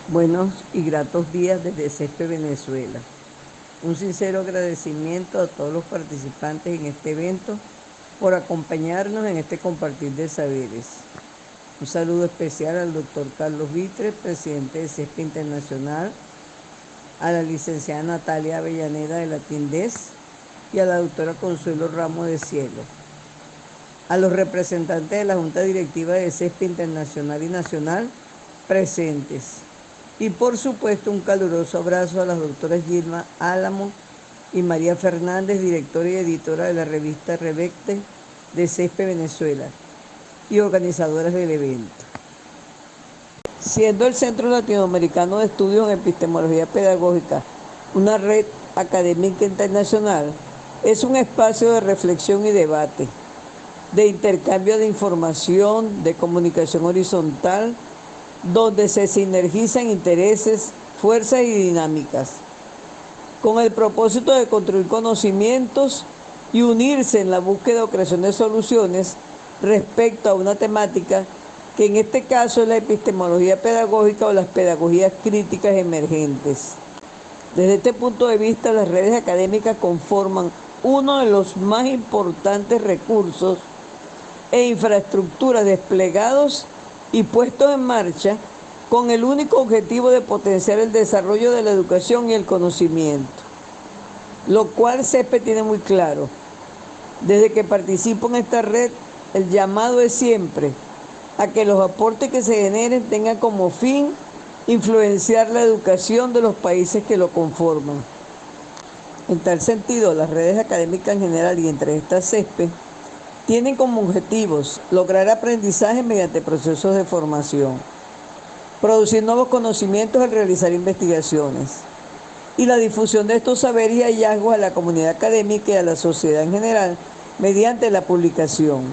Buenos y gratos días desde CESPE Venezuela. Un sincero agradecimiento a todos los participantes en este evento por acompañarnos en este compartir de saberes. Un saludo especial al doctor Carlos Vitre, presidente de CESPE Internacional, a la licenciada Natalia Avellaneda de la TINDES y a la doctora Consuelo Ramos de Cielo. A los representantes de la Junta Directiva de CESPE Internacional y Nacional presentes. Y por supuesto un caluroso abrazo a las doctoras Gilma Álamo y María Fernández, directora y editora de la revista Revecte de CESPE Venezuela y organizadoras del evento. Siendo el Centro Latinoamericano de Estudios en Epistemología Pedagógica una red académica internacional, es un espacio de reflexión y debate, de intercambio de información, de comunicación horizontal, donde se sinergizan intereses, fuerzas y dinámicas, con el propósito de construir conocimientos y unirse en la búsqueda o creación de soluciones respecto a una temática que en este caso es la epistemología pedagógica o las pedagogías críticas emergentes. Desde este punto de vista, las redes académicas conforman uno de los más importantes recursos e infraestructuras desplegados y puestos en marcha con el único objetivo de potenciar el desarrollo de la educación y el conocimiento, lo cual CESPE tiene muy claro. Desde que participo en esta red, el llamado es siempre a que los aportes que se generen tengan como fin influenciar la educación de los países que lo conforman. En tal sentido, las redes académicas en general y entre estas CESPE tienen como objetivos lograr aprendizaje mediante procesos de formación, producir nuevos conocimientos al realizar investigaciones y la difusión de estos saberes y hallazgos a la comunidad académica y a la sociedad en general mediante la publicación.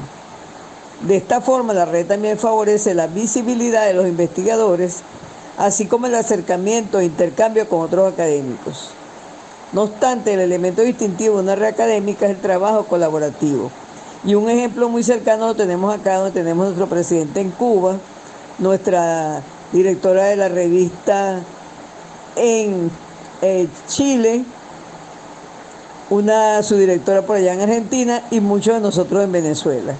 De esta forma, la red también favorece la visibilidad de los investigadores, así como el acercamiento e intercambio con otros académicos. No obstante, el elemento distintivo de una red académica es el trabajo colaborativo. Y un ejemplo muy cercano lo tenemos acá, donde tenemos a nuestro presidente en Cuba, nuestra directora de la revista en Chile, una subdirectora por allá en Argentina y muchos de nosotros en Venezuela.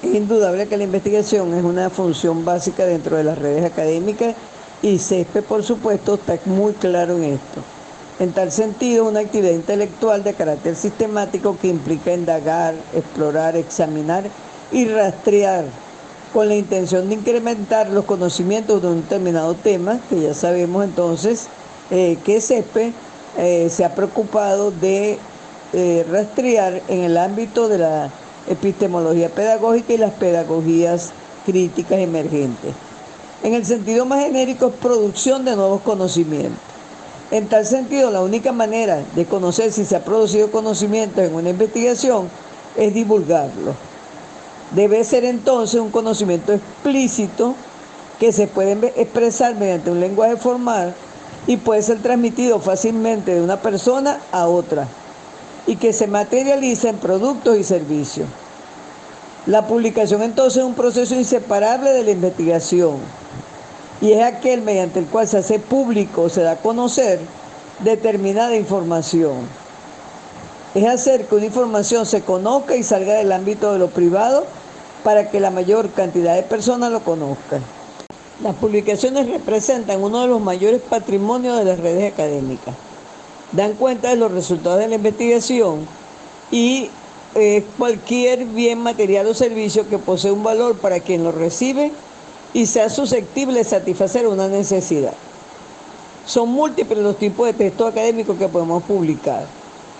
Es indudable que la investigación es una función básica dentro de las redes académicas y CESPE, por supuesto, está muy claro en esto. En tal sentido, una actividad intelectual de carácter sistemático que implica indagar, explorar, examinar y rastrear con la intención de incrementar los conocimientos de un determinado tema, que ya sabemos entonces que CESPE se ha preocupado de rastrear en el ámbito de la epistemología pedagógica y las pedagogías críticas emergentes. En el sentido más genérico, es producción de nuevos conocimientos. En tal sentido, la única manera de conocer si se ha producido conocimiento en una investigación es divulgarlo. Debe ser entonces un conocimiento explícito que se puede expresar mediante un lenguaje formal y puede ser transmitido fácilmente de una persona a otra y que se materializa en productos y servicios. La publicación entonces es un proceso inseparable de la investigación y es aquel mediante el cual se hace público, se da a conocer determinada información. Es hacer que una información se conozca y salga del ámbito de lo privado para que la mayor cantidad de personas lo conozcan. Las publicaciones representan uno de los mayores patrimonios de las redes académicas. Dan cuenta de los resultados de la investigación y cualquier bien material o servicio que posee un valor para quien lo recibe y sea susceptible de satisfacer una necesidad. Son múltiples los tipos de textos académicos que podemos publicar.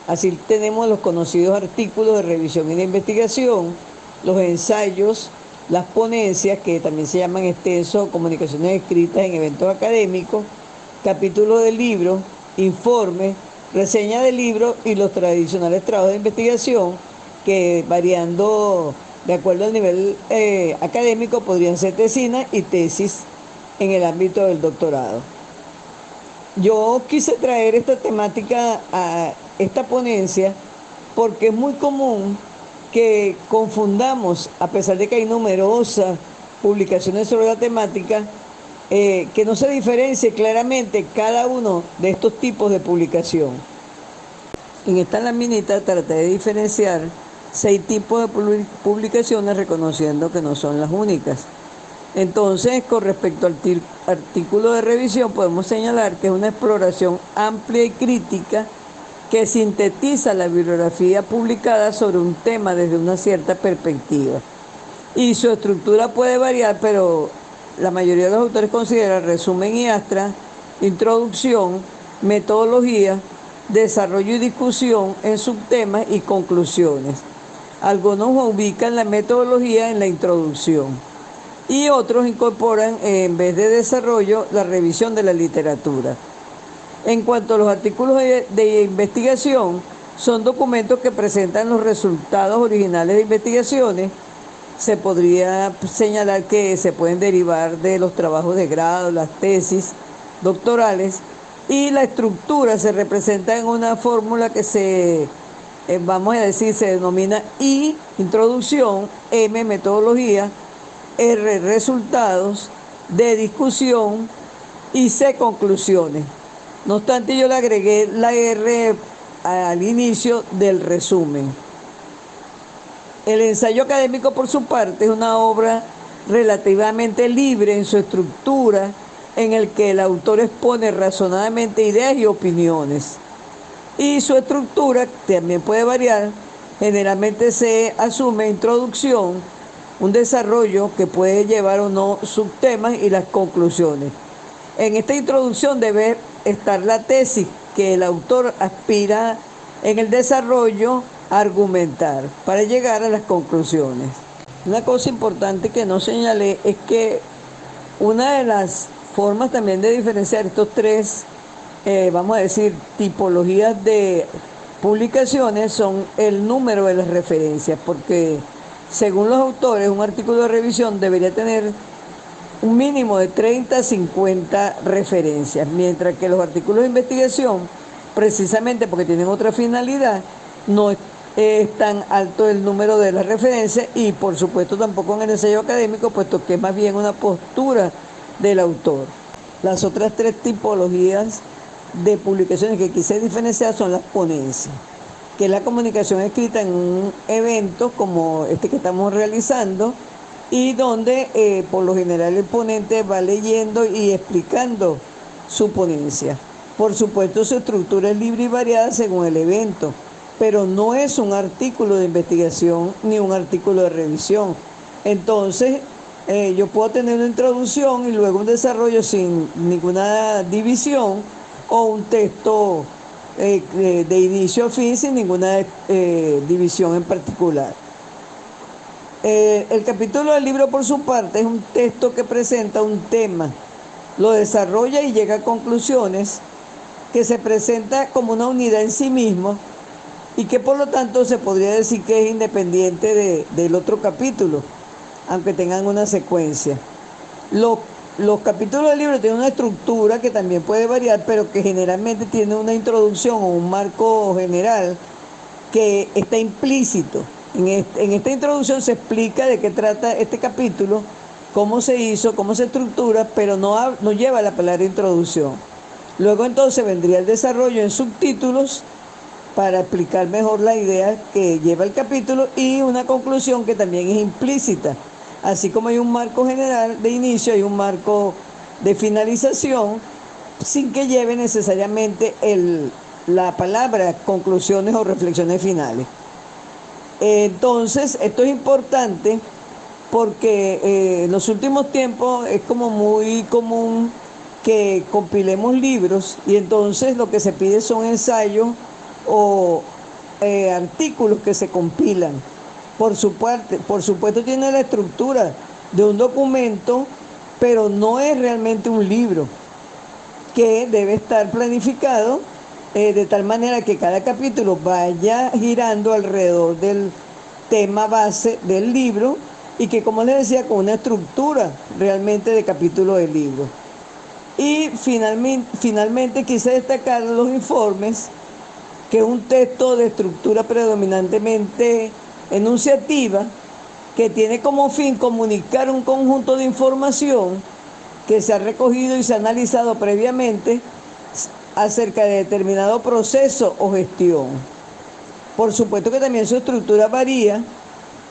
Así tenemos los conocidos artículos de revisión y de investigación, los ensayos, las ponencias, que también se llaman extensos, comunicaciones escritas en eventos académicos, capítulos de libros, informes, reseñas de libros y los tradicionales trabajos de investigación que, variando de acuerdo al nivel académico, podrían ser tesinas y tesis en el ámbito del doctorado. Yo quise traer esta temática a esta ponencia porque es muy común que confundamos, a pesar de que hay numerosas publicaciones sobre la temática, que no se diferencie claramente cada uno de estos tipos de publicación. En esta laminita traté de diferenciar 6 tipos de publicaciones, reconociendo que no son las únicas. Entonces, con respecto al artículo de revisión, podemos señalar que es una exploración amplia y crítica que sintetiza la bibliografía publicada sobre un tema desde una cierta perspectiva. Y su estructura puede variar, pero la mayoría de los autores consideran resumen y astra, introducción, metodología, desarrollo y discusión en subtemas y conclusiones. Algunos ubican la metodología en la introducción y otros incorporan, en vez de desarrollo, la revisión de la literatura. En cuanto a los artículos de investigación, son documentos que presentan los resultados originales de investigaciones. Se podría señalar que se pueden derivar de los trabajos de grado, las tesis doctorales, y la estructura se representa en una fórmula que vamos a decir, se denomina I, introducción, M, metodología, R, resultados, D, discusión y C, conclusiones. No obstante, yo le agregué la R al inicio del resumen. El ensayo académico, por su parte, es una obra relativamente libre en su estructura, en el que el autor expone razonadamente ideas y opiniones. Y su estructura también puede variar. Generalmente se asume introducción, un desarrollo que puede llevar o no subtemas y las conclusiones. En esta introducción debe estar la tesis que el autor aspira en el desarrollo a argumentar para llegar a las conclusiones. Una cosa importante que no señalé es que una de las formas también de diferenciar estos tres, vamos a decir, tipologías de publicaciones son el número de las referencias, porque según los autores, un artículo de revisión debería tener un mínimo de 30 a 50 referencias, mientras que los artículos de investigación, precisamente porque tienen otra finalidad, no es tan alto el número de las referencias y por supuesto tampoco en el ensayo académico, puesto que es más bien una postura del autor. Las otras tres tipologías de publicaciones que quise diferenciar son las ponencias, que es la comunicación escrita en un evento como este que estamos realizando, y donde por lo general el ponente va leyendo y explicando su ponencia. Por supuesto, su estructura es libre y variada según el evento, pero no es un artículo de investigación ni un artículo de revisión. Entonces, yo puedo tener una introducción y luego un desarrollo sin ninguna división, o un texto de inicio a fin sin ninguna división en particular. El capítulo del libro, por su parte, es un texto que presenta un tema, lo desarrolla y llega a conclusiones, que se presenta como una unidad en sí mismo y que por lo tanto se podría decir que es independiente del otro capítulo, aunque tengan una secuencia. Los capítulos del libro tienen una estructura que también puede variar, pero que generalmente tiene una introducción o un marco general que está implícito. En esta introducción se explica de qué trata este capítulo, cómo se hizo, cómo se estructura, pero no lleva la palabra introducción. Luego entonces vendría el desarrollo en subtítulos para explicar mejor la idea que lleva el capítulo, y una conclusión que también es implícita. Así como hay un marco general de inicio, hay un marco de finalización, sin que lleve necesariamente la palabra conclusiones o reflexiones finales. Entonces, esto es importante porque en los últimos tiempos es como muy común que compilemos libros, y entonces lo que se pide son ensayos o artículos que se compilan. Por supuesto tiene la estructura de un documento, pero no es realmente un libro, que debe estar planificado de tal manera que cada capítulo vaya girando alrededor del tema base del libro, y que, como les decía, con una estructura realmente de capítulo del libro. Y finalmente quise destacar los informes, que es un texto de estructura predominantemente enunciativa, que tiene como fin comunicar un conjunto de información que se ha recogido y se ha analizado previamente acerca de determinado proceso o gestión. Por supuesto que también su estructura varía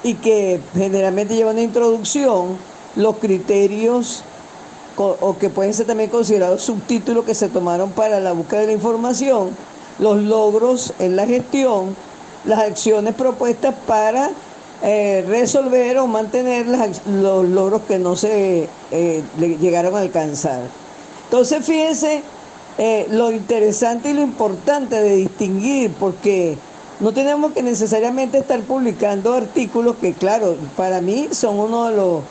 y que generalmente lleva una introducción, los criterios o que pueden ser también considerados subtítulos que se tomaron para la búsqueda de la información, los logros en la gestión, las acciones propuestas para resolver o mantener los logros que no se llegaron a alcanzar. Entonces, fíjense lo interesante y lo importante de distinguir, porque no tenemos que necesariamente estar publicando artículos que, claro, para mí son uno de los,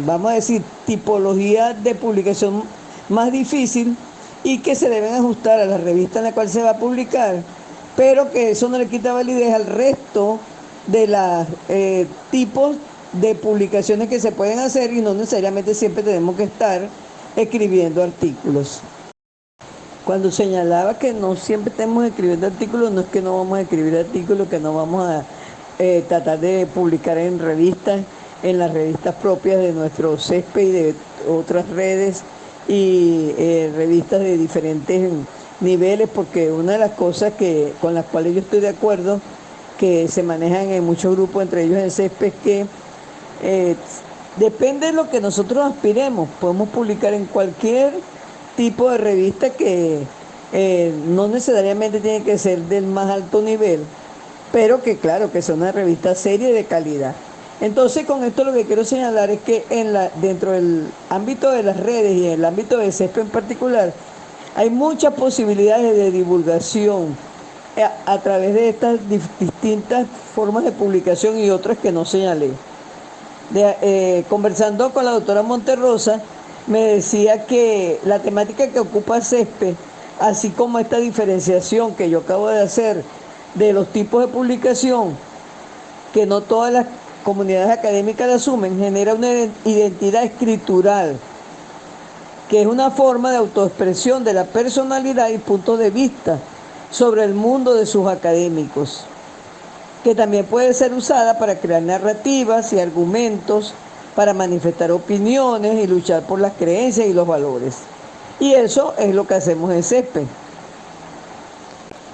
vamos a decir, tipologías de publicación más difícil y que se deben ajustar a la revista en la cual se va a publicar, pero que eso no le quita validez al resto de los tipos de publicaciones que se pueden hacer y no necesariamente siempre tenemos que estar escribiendo artículos. Cuando señalaba que no siempre estamos escribiendo artículos, no es que no vamos a escribir artículos, que no vamos a tratar de publicar en revistas, en las revistas propias de nuestro CESPE y de otras redes y revistas de diferentes niveles, porque una de las cosas con las cuales yo estoy de acuerdo, que se manejan en muchos grupos, entre ellos el CESPE, es que depende de lo que nosotros aspiremos. Podemos publicar en cualquier tipo de revista que no necesariamente tiene que ser del más alto nivel, pero que claro, que sea una revista seria y de calidad. Entonces, con esto lo que quiero señalar es que dentro del ámbito de las redes y en el ámbito de CESPE en particular, hay muchas posibilidades de divulgación a través de estas distintas formas de publicación y otras que no señalé. Conversando con la doctora Monterrosa, me decía que la temática que ocupa CESPE, así como esta diferenciación que yo acabo de hacer de los tipos de publicación, que no todas las comunidades académicas la asumen, genera una identidad escritural, que es una forma de autoexpresión de la personalidad y puntos de vista sobre el mundo de sus académicos, que también puede ser usada para crear narrativas y argumentos, para manifestar opiniones y luchar por las creencias y los valores. Y eso es lo que hacemos en CESPE.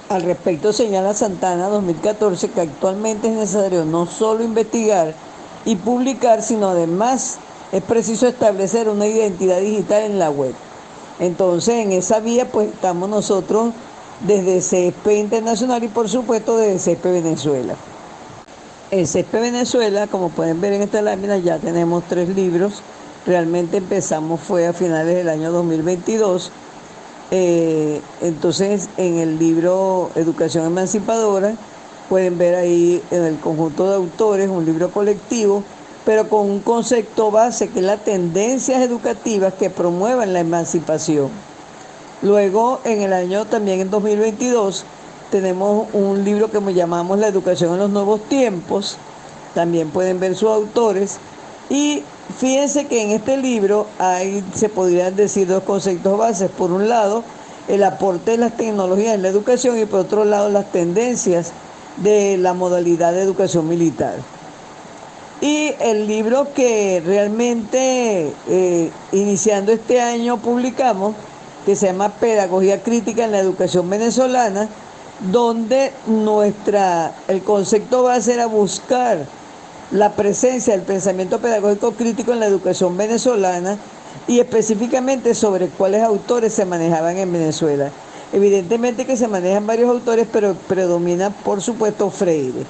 Al respecto señala Santana 2014 que actualmente es necesario no solo investigar y publicar, sino además es preciso establecer una identidad digital en la web. Entonces, en esa vía pues estamos nosotros desde CESPE Internacional y por supuesto desde CESPE Venezuela. En CESPE Venezuela, como pueden ver en esta lámina, ya tenemos 3 libros. Realmente empezamos fue a finales del año 2022. Entonces, en el libro Educación Emancipadora, pueden ver ahí en el conjunto de autores, un libro colectivo, pero con un concepto base que es las tendencias educativas que promuevan la emancipación. Luego, en el año también en 2022, tenemos un libro que llamamos La educación en los nuevos tiempos. También pueden ver sus autores. Y fíjense que en este libro se podrían decir 2 conceptos bases. Por un lado, el aporte de las tecnologías en la educación y por otro lado, las tendencias de la modalidad de educación militar. Y el libro que realmente iniciando este año publicamos, que se llama Pedagogía Crítica en la Educación Venezolana, donde el concepto base era buscar la presencia del pensamiento pedagógico crítico en la educación venezolana y específicamente sobre cuáles autores se manejaban en Venezuela. Evidentemente que se manejan varios autores, pero predomina por supuesto Freire.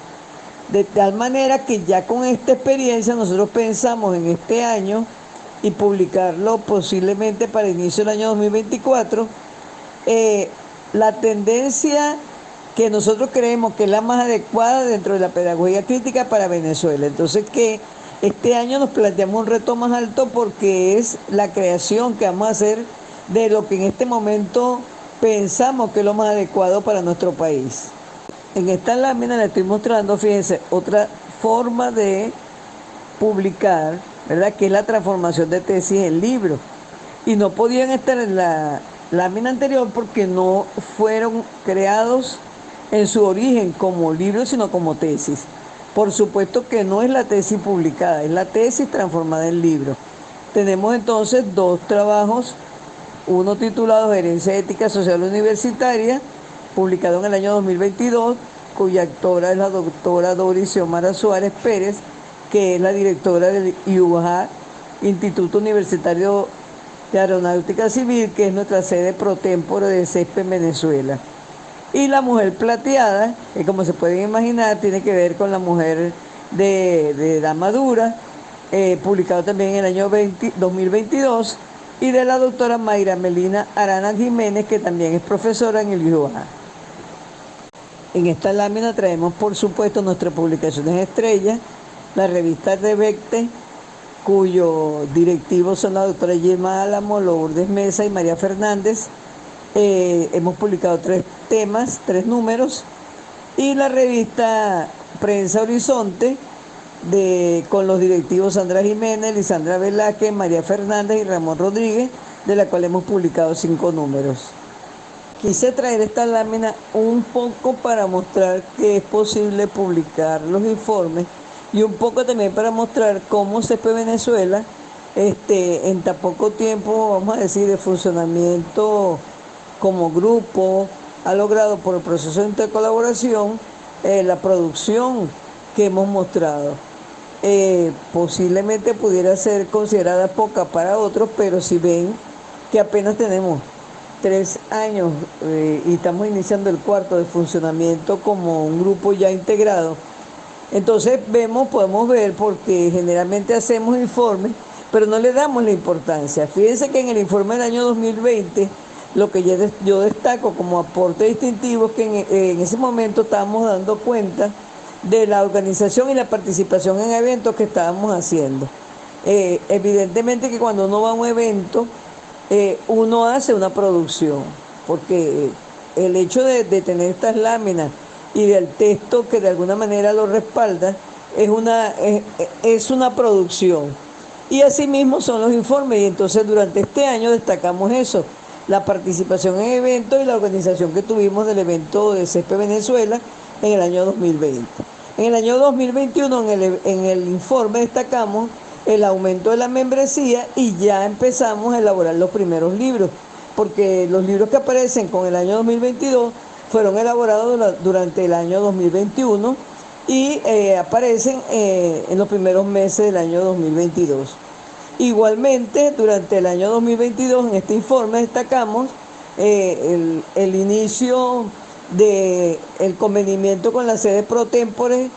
De tal manera que ya con esta experiencia nosotros pensamos en este año y publicarlo posiblemente para inicio del año 2024, la tendencia que nosotros creemos que es la más adecuada dentro de la pedagogía crítica para Venezuela. Entonces que este año nos planteamos un reto más alto porque es la creación que vamos a hacer de lo que en este momento pensamos que es lo más adecuado para nuestro país. En esta lámina le estoy mostrando, fíjense, otra forma de publicar, ¿verdad? Que es la transformación de tesis en libros. Y no podían estar en la lámina anterior porque no fueron creados en su origen como libros, sino como tesis. Por supuesto que no es la tesis publicada, es la tesis transformada en libro. Tenemos entonces dos trabajos, uno titulado Gerencia Ética Social Universitaria, publicado en el año 2022, cuya autora es la doctora Doris Xiomara Suárez Pérez, que es la directora del IUJA, Instituto Universitario de Aeronáutica Civil, que es nuestra sede pro tempore de CESPE en Venezuela. Y La Mujer Plateada, que como se pueden imaginar, tiene que ver con la mujer de edad madura, publicado también en el año 2022, y de la doctora Mayra Melina Arana Jiménez, que también es profesora en el IUJA. En esta lámina traemos, por supuesto, nuestras publicaciones estrellas, la revista Revecte, cuyos directivos son la doctora Yema Álamo, Lourdes Mesa y María Fernández. Hemos publicado 3 temas, 3 números, y la revista Prensa Horizonte, con los directivos Sandra Jiménez, Lisandra Velázquez, María Fernández y Ramón Rodríguez, de la cual hemos publicado 5 números. Quise traer esta lámina un poco para mostrar que es posible publicar los informes y un poco también para mostrar cómo CESPE Venezuela, en tan poco tiempo, vamos a decir, de funcionamiento como grupo, ha logrado por el proceso de intercolaboración la producción que hemos mostrado. Posiblemente pudiera ser considerada poca para otros, pero si ven que apenas tenemos 3 años y estamos iniciando el 4º de funcionamiento como un grupo ya integrado, entonces podemos ver, porque generalmente hacemos informes, pero no le damos la importancia. Fíjense que en el informe del año 2020, lo que yo destaco como aporte distintivo es que en ese momento estábamos dando cuenta de la organización y la participación en eventos que estábamos haciendo. Evidentemente que cuando uno va a un evento, uno hace una producción, porque el hecho de tener estas láminas y del texto que de alguna manera lo respalda, es una producción. Y asimismo son los informes, y entonces durante este año destacamos eso, la participación en eventos y la organización que tuvimos del evento de CESPE Venezuela en el año 2020. En el año 2021, en el informe destacamos el aumento de la membresía y ya empezamos a elaborar los primeros libros, porque los libros que aparecen con el año 2022 fueron elaborados durante el año 2021 y aparecen en los primeros meses del año 2022. Igualmente, durante el año 2022, en este informe destacamos el inicio del convenimiento con la sede pro tempore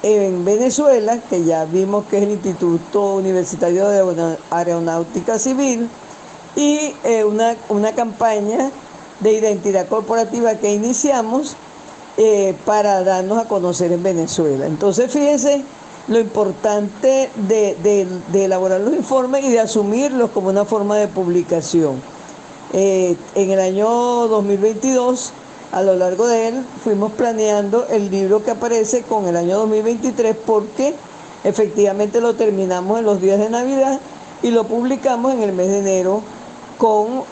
en Venezuela, que ya vimos que es el Instituto Universitario de Aeronáutica Civil, y una campaña de identidad corporativa que iniciamos para darnos a conocer en Venezuela. Entonces, fíjense lo importante de elaborar los informes y de asumirlos como una forma de publicación. En el año 2022, a lo largo de él, fuimos planeando el libro que aparece con el año 2023, porque efectivamente lo terminamos en los días de Navidad y lo publicamos en el mes de enero con,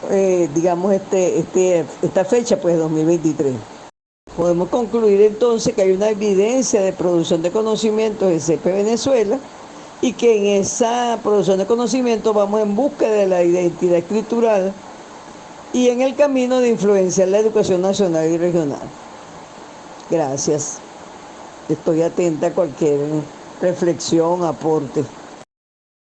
digamos, esta fecha, pues 2023. Podemos concluir entonces que hay una evidencia de producción de conocimientos en CESPE Venezuela y que en esa producción de conocimientos vamos en busca de la identidad escritural y en el camino de influenciar la educación nacional y regional. Gracias. Estoy atenta a cualquier reflexión, aporte.